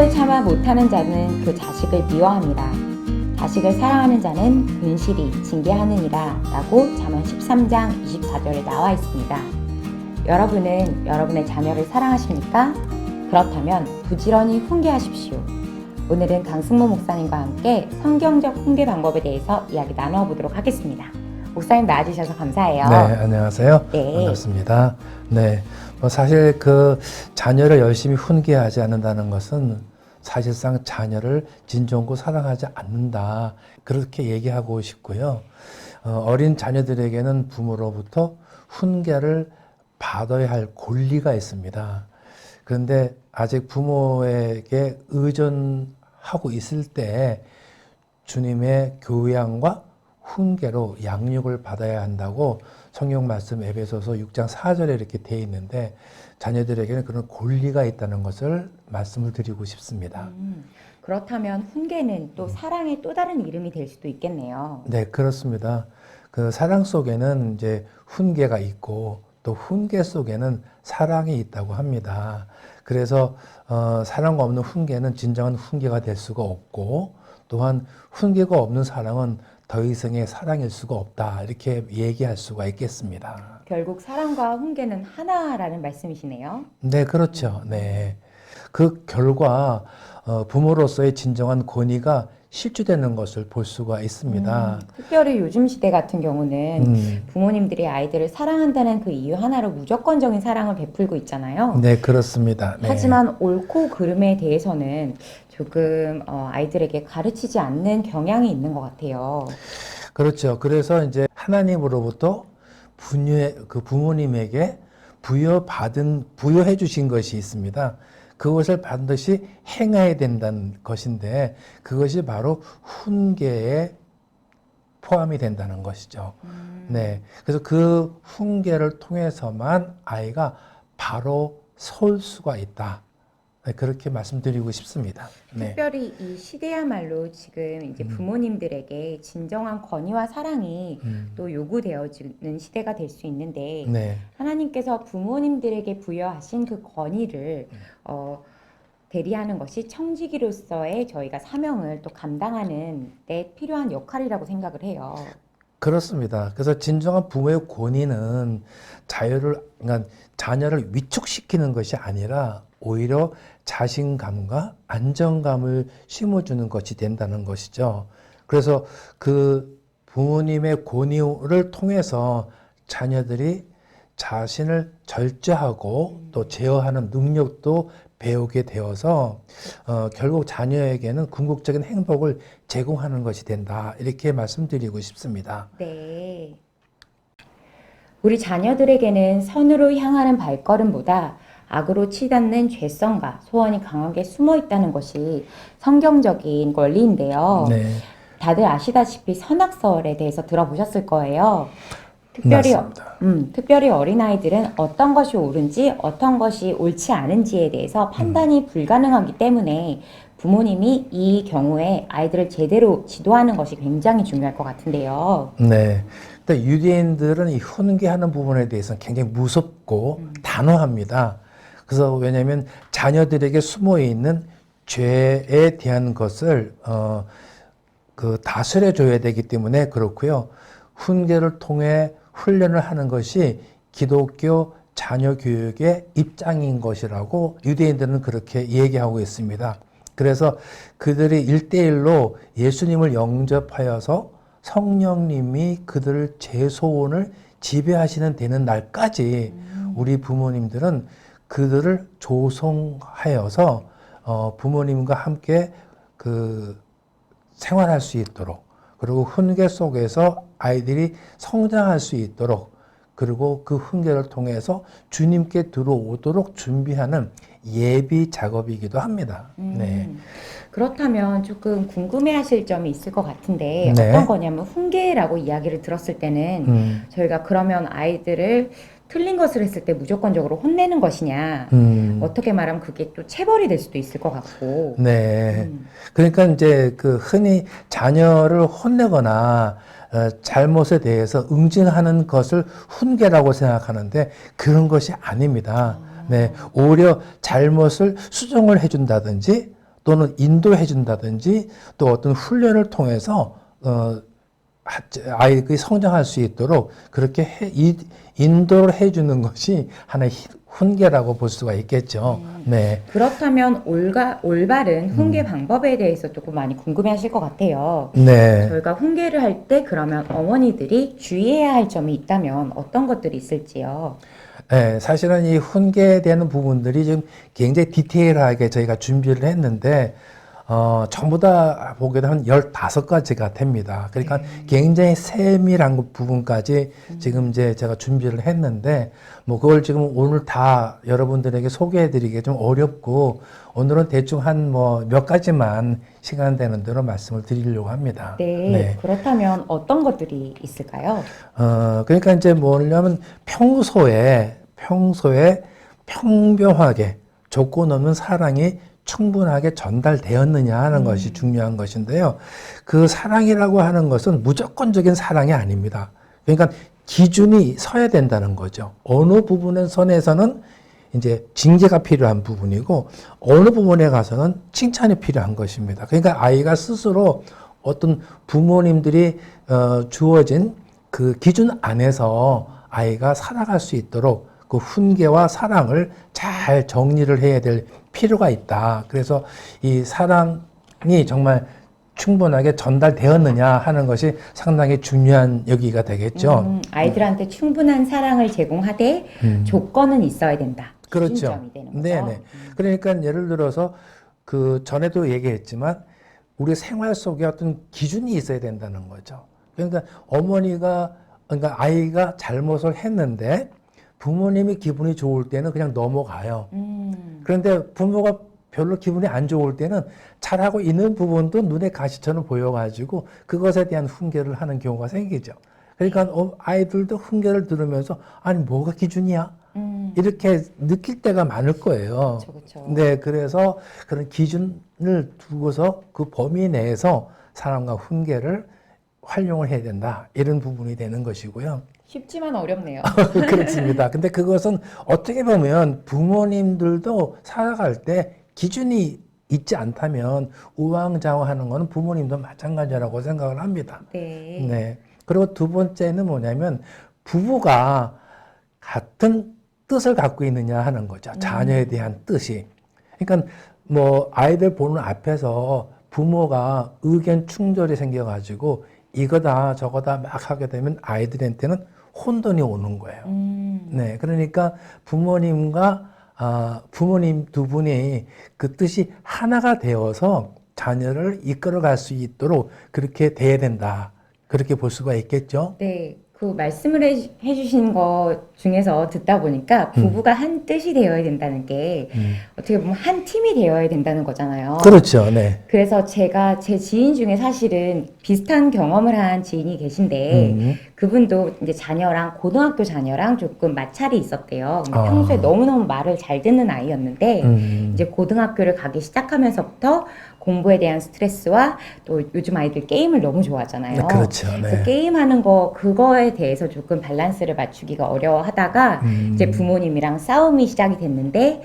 분노를 참아 못하는 자는 그 자식을 미워함이라. 자식을 사랑하는 자는 근실이 징계하느니라 라고 잠언 13장 24절에 나와 있습니다. 여러분은 여러분의 자녀를 사랑하십니까? 그렇다면 부지런히 훈계하십시오. 오늘은 강승모 목사님과 함께 성경적 훈계 방법에 대해서 이야기 나눠보도록 하겠습니다. 목사님 나와주셔서 감사해요. 네, 안녕하세요. 네. 반갑습니다. 네, 사실 그 자녀를 열심히 훈계하지 않는다는 것은 사실상 자녀를 진정고 사랑하지 않는다. 그렇게 얘기하고 싶고요. 어린 자녀들에게는 부모로부터 훈계를 받아야 할 권리가 있습니다. 그런데 아직 부모에게 의존하고 있을 때 주님의 교양과 훈계로 양육을 받아야 한다고 성경 말씀 에베소서 6장 4절에 이렇게 되어 있는데 자녀들에게는 그런 권리가 있다는 것을 말씀을 드리고 싶습니다. 그렇다면 훈계는 또 사랑의 또 다른 이름이 될 수도 있겠네요. 네, 그렇습니다. 그 사랑 속에는 이제 훈계가 있고 또 훈계 속에는 사랑이 있다고 합니다. 그래서 사랑과 없는 훈계는 진정한 훈계가 될 수가 없고 또한 훈계가 없는 사랑은 더 이상의 사랑일 수가 없다. 이렇게 얘기할 수가 있겠습니다. 결국 사랑과 훈계는 하나라는 말씀이시네요. 네, 그렇죠. 네. 그 결과 부모로서의 진정한 권위가 실추되는 것을 볼 수가 있습니다. 특별히 요즘 시대 같은 경우는 부모님들이 아이들을 사랑한다는 그 이유 하나로 무조건적인 사랑을 베풀고 있잖아요. 네, 그렇습니다. 네. 하지만 옳고 그름에 대해서는 조금 아이들에게 가르치지 않는 경향이 있는 것 같아요. 그렇죠. 그래서 이제 하나님으로부터 그 부모님에게 부여해 주신 것이 있습니다. 그것을 반드시 행해야 된다는 것인데 그것이 바로 훈계에 포함이 된다는 것이죠. 네. 그래서 그 훈계를 통해서만 아이가 바로 설 수가 있다. 네, 그렇게 말씀드리고 싶습니다. 네. 특별히 이 시대야말로 지금 이제 부모님들에게 진정한 권위와 사랑이 또 요구되어지는 시대가 될 수 있는데 네. 하나님께서 부모님들에게 부여하신 그 권위를 대리하는 것이 청지기로서의 저희가 사명을 또 감당하는 데 필요한 역할이라고 생각을 해요. 그렇습니다. 그래서 진정한 부모의 권위는 그러니까 자녀를 위축시키는 것이 아니라 오히려 자신감과 안정감을 심어주는 것이 된다는 것이죠. 그래서 그 부모님의 권위를 통해서 자녀들이 자신을 절제하고 또 제어하는 능력도 배우게 되어서 결국 자녀에게는 궁극적인 행복을 제공하는 것이 된다. 이렇게 말씀드리고 싶습니다. 네. 우리 자녀들에게는 선으로 향하는 발걸음보다 악으로 치닫는 죄성과 소원이 강하게 숨어 있다는 것이 성경적인 원리인데요. 네. 다들 아시다시피 선악설에 대해서 들어보셨을 거예요. 특별히 어린아이들은 어떤 것이 옳은지 어떤 것이 옳지 않은지에 대해서 판단이 불가능하기 때문에 부모님이 이 경우에 아이들을 제대로 지도하는 것이 굉장히 중요할 것 같은데요. 네. 근데 유대인들은 이 훈계하는 부분에 대해서는 굉장히 무섭고 단호합니다. 그래서 왜냐하면 자녀들에게 숨어 있는 죄에 대한 것을 다스려 줘야 되기 때문에 그렇고요. 훈계를 통해 훈련을 하는 것이 기독교 자녀 교육의 입장인 것이라고 유대인들은 그렇게 얘기하고 있습니다. 그래서 그들이 1대1로 예수님을 영접하여서 성령님이 그들을 제 소원을 지배하시는 되는 날까지 우리 부모님들은 그들을 조성하여서 부모님과 함께 생활할 수 있도록 그리고 훈계 속에서 아이들이 성장할 수 있도록 그리고 그 훈계를 통해서 주님께 들어오도록 준비하는 예비 작업이기도 합니다. 네. 그렇다면 조금 궁금해하실 점이 있을 것 같은데 네. 어떤 거냐면 훈계라고 이야기를 들었을 때는 저희가 그러면 아이들을 틀린 것을 했을 때 무조건적으로 혼내는 것이냐 어떻게 말하면 그게 또 체벌이 될 수도 있을 것 같고 네. 그러니까 이제 흔히 자녀를 혼내거나 잘못에 대해서 응징하는 것을 훈계라고 생각하는데 그런 것이 아닙니다. 네. 오히려 잘못을 수정을 해준다든지 또 또는 인도해 준다든지 또 어떤 훈련을 통해서 아이들이 성장할 수 있도록 그렇게 인도를 해주는 것이 하나의 훈계라고 볼 수가 있겠죠. 네. 그렇다면 올바른 훈계 방법에 대해서 조금 많이 궁금해하실 것 같아요. 네. 저희가 훈계를 할 때 그러면 어머니들이 주의해야 할 점이 있다면 어떤 것들이 있을지요? 네, 사실은 이 훈계되는 부분들이 지금 굉장히 디테일하게 저희가 준비를 했는데, 전부 다 보게 되면 15가지가 됩니다. 그러니까 굉장히 세밀한 부분까지 지금 이제 제가 준비를 했는데, 뭐 그걸 지금 오늘 다 여러분들에게 소개해드리기 좀 어렵고, 오늘은 대충 한 뭐 몇 가지만 시간 되는 대로 말씀을 드리려고 합니다. 네, 그렇다면 어떤 것들이 있을까요? 그러니까 이제 뭐냐면 평소에 평범하게 조건 없는 사랑이 충분하게 전달되었느냐 하는 것이 중요한 것인데요. 그 사랑이라고 하는 것은 무조건적인 사랑이 아닙니다. 그러니까 기준이 서야 된다는 거죠. 어느 부분의 선에서는 이제 징계가 필요한 부분이고 어느 부분에 가서는 칭찬이 필요한 것입니다. 그러니까 아이가 스스로 어떤 부모님들이 주어진 그 기준 안에서 아이가 살아갈 수 있도록 그 훈계와 사랑을 잘 정리를 해야 될 필요가 있다. 그래서 이 사랑이 정말 충분하게 전달되었느냐 하는 것이 상당히 중요한 여기가 되겠죠. 아이들한테 충분한 사랑을 제공하되 조건은 있어야 된다. 그렇죠. 기준점이 되는 거죠. 네네. 그러니까 예를 들어서 그 전에도 얘기했지만 우리 생활 속에 어떤 기준이 있어야 된다는 거죠. 그러니까 그러니까 아이가 잘못을 했는데 부모님이 기분이 좋을 때는 그냥 넘어가요. 그런데 부모가 별로 기분이 안 좋을 때는 잘하고 있는 부분도 눈에 가시처럼 보여가지고 그것에 대한 훈계를 하는 경우가 생기죠. 그러니까 아이들도 훈계를 들으면서 아니 뭐가 기준이야? 이렇게 느낄 때가 많을 거예요. 그렇죠. 네, 그래서 그런 기준을 두고서 그 범위 내에서 사랑과 훈계를 활용을 해야 된다. 이런 부분이 되는 것이고요. 쉽지만 어렵네요. 그렇습니다. 근데 그것은 어떻게 보면 부모님들도 살아갈 때 기준이 있지 않다면 우왕좌왕하는 것은 부모님도 마찬가지라고 생각을 합니다. 네. 네. 그리고 두 번째는 뭐냐면 부부가 같은 뜻을 갖고 있느냐 하는 거죠. 자녀에 대한 뜻이. 그러니까 뭐 아이들 보는 앞에서 부모가 의견 충돌이 생겨가지고 이거다 저거다 막 하게 되면 아이들한테는 혼돈이 오는 거예요. 네, 그러니까 부모님 두 분이 그 뜻이 하나가 되어서 자녀를 이끌어갈 수 있도록 그렇게 돼야 된다. 그렇게 볼 수가 있겠죠. 네. 그 말씀을 해주신 것 중에서 듣다 보니까 부부가 한 뜻이 되어야 된다는 게 어떻게 보면 한 팀이 되어야 된다는 거잖아요. 그렇죠. 네. 그래서 제가 제 지인 중에 사실은 비슷한 경험을 한 지인이 계신데 그분도 이제 고등학교 자녀랑 조금 마찰이 있었대요. 근데 평소에 너무너무 말을 잘 듣는 아이였는데 이제 고등학교를 가기 시작하면서부터 공부에 대한 스트레스와 또 요즘 아이들 게임을 너무 좋아하잖아요. 그렇죠. 네. 그래서 게임하는 그거에 대해서 조금 밸런스를 맞추기가 어려워하다가 이제 부모님이랑 싸움이 시작이 됐는데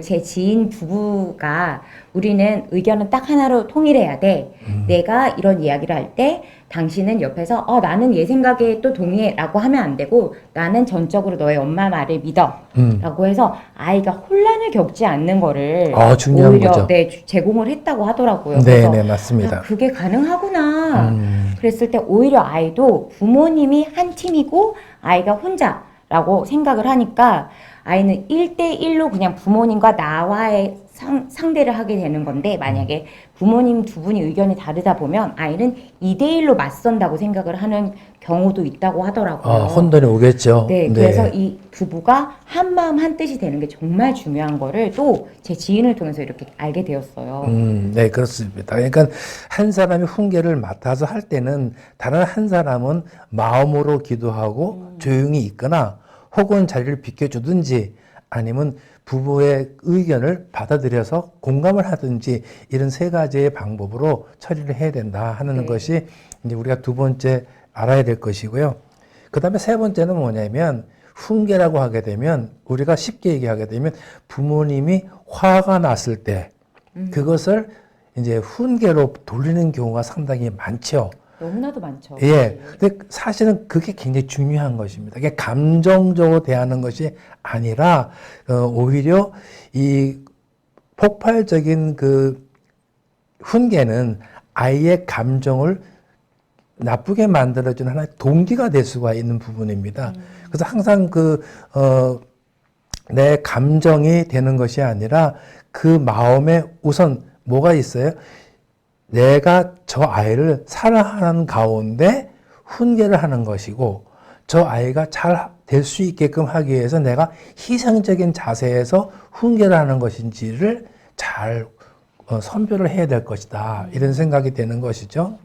제 지인 부부가 우리는 의견은 딱 하나로 통일해야 돼. 내가 이런 이야기를 할 때 당신은 옆에서 나는 얘 생각에 또 동의해 라고 하면 안 되고 나는 전적으로 너의 엄마 말을 믿어 라고 해서 아이가 혼란을 겪지 않는 거를 중요한 오히려 거죠. 제공을 했다고 하더라고요. 네, 그래서 네, 맞습니다. 그게 가능하구나. 그랬을 때 오히려 아이도 부모님이 한 팀이고 아이가 혼자라고 생각을 하니까 아이는 1대1로 그냥 부모님과 나와의 상대를 하게 되는 건데 만약에 부모님 두 분이 의견이 다르다 보면 아이는 2대1로 맞선다고 생각을 하는 경우도 있다고 하더라고요. 혼돈이 오겠죠. 네, 그래서 이 부부가 한 마음 한 뜻이 되는 게 정말 중요한 거를 또 제 지인을 통해서 이렇게 알게 되었어요. 네, 그렇습니다. 그러니까 한 사람이 훈계를 맡아서 할 때는 다른 한 사람은 마음으로 기도하고 조용히 있거나 혹은 자리를 비켜주든지 아니면 부부의 의견을 받아들여서 공감을 하든지 이런 세 가지의 방법으로 처리를 해야 된다 하는 것이 이제 우리가 두 번째 알아야 될 것이고요. 그 다음에 세 번째는 뭐냐면 훈계라고 하게 되면 우리가 쉽게 얘기하게 되면 부모님이 화가 났을 때 그것을 이제 훈계로 돌리는 경우가 상당히 많죠. 너무나도 많죠. 예. 근데 사실은 그게 굉장히 중요한 것입니다. 이게 감정적으로 대하는 것이 아니라, 오히려 이 폭발적인 그 훈계는 아이의 감정을 나쁘게 만들어주는 하나의 동기가 될 수가 있는 부분입니다. 그래서 항상 내 감정이 되는 것이 아니라 그 마음에 우선 뭐가 있어요? 내가 저 아이를 사랑하는 가운데 훈계를 하는 것이고, 저 아이가 잘 될 수 있게끔 하기 위해서 내가 희생적인 자세에서 훈계를 하는 것인지를 잘 선별을 해야 될 것이다. 이런 생각이 되는 것이죠.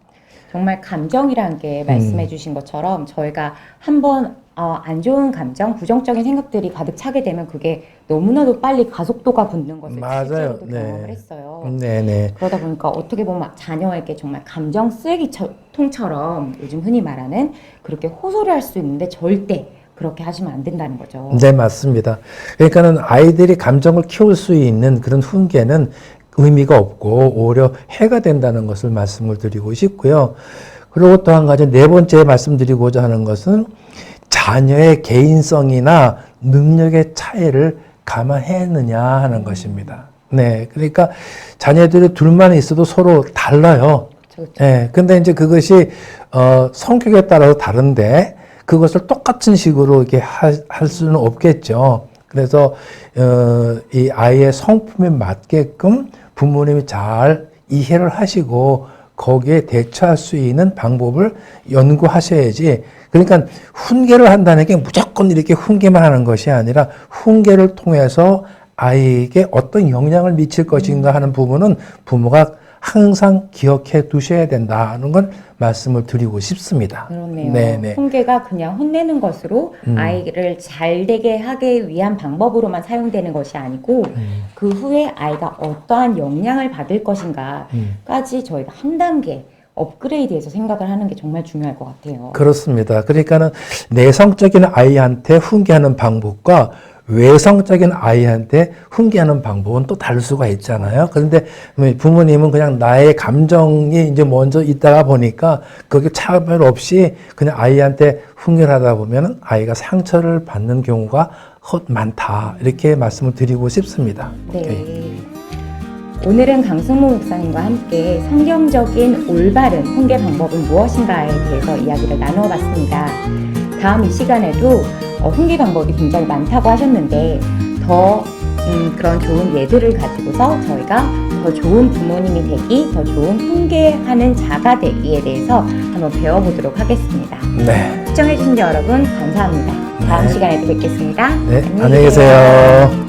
정말 감정이란 게 말씀해 주신 것처럼 저희가 한번 안 좋은 감정, 부정적인 생각들이 가득 차게 되면 그게 너무나도 빨리 가속도가 붙는 것을 맞아요. 실제로도 네. 경험을 했어요. 네네. 그러다 보니까 어떻게 보면 자녀에게 정말 감정 쓰레기통처럼 요즘 흔히 말하는 그렇게 호소를 할 수 있는데 절대 그렇게 하시면 안 된다는 거죠. 네, 맞습니다. 그러니까는 아이들이 감정을 키울 수 있는 그런 훈계는 의미가 없고 오히려 해가 된다는 것을 말씀을 드리고 싶고요. 그리고 또 한 가지 네 번째 말씀드리고자 하는 것은 자녀의 개인성이나 능력의 차이를 감안했느냐 하는 것입니다. 네, 그러니까 자녀들이 둘만 있어도 서로 달라요. 그렇죠. 네, 근데 이제 그것이 성격에 따라서 다른데 그것을 똑같은 식으로 이렇게 할 수는 없겠죠. 그래서 이 아이의 성품에 맞게끔 부모님이 잘 이해를 하시고 거기에 대처할 수 있는 방법을 연구하셔야지. 그러니까 훈계를 한다는 게 무조건 이렇게 훈계만 하는 것이 아니라 훈계를 통해서 아이에게 어떤 영향을 미칠 것인가 하는 부분은 부모가 항상 기억해 두셔야 된다는 걸 말씀을 드리고 싶습니다. 그렇네요. 네네. 훈계가 그냥 혼내는 것으로 아이를 잘 되게 하기 위한 방법으로만 사용되는 것이 아니고 그 후에 아이가 어떠한 영향을 받을 것인가까지 저희가 한 단계 업그레이드해서 생각을 하는 게 정말 중요할 것 같아요. 그렇습니다. 그러니까는 내성적인 아이한테 훈계하는 방법과 외성적인 아이한테 훈계하는 방법은 또 다를 수가 있잖아요. 그런데 부모님은 그냥 나의 감정이 이제 먼저 있다가 보니까 거기에 차별 없이 그냥 아이한테 훈계를 하다 보면 아이가 상처를 받는 경우가 많다. 이렇게 말씀을 드리고 싶습니다. 네. 오케이. 오늘은 강승모 목사님과 함께 성경적인 올바른 훈계 방법은 무엇인가에 대해서 이야기를 나누어 봤습니다. 다음 이 시간에도 훈계 방법이 굉장히 많다고 하셨는데 더 그런 좋은 예들을 가지고서 저희가 더 좋은 부모님이 되기, 더 좋은 훈계하는 자가 되기에 대해서 한번 배워보도록 하겠습니다. 네. 시청해주신 여러분 감사합니다. 다음 네. 시간에도 뵙겠습니다. 네. 안녕히 계세요.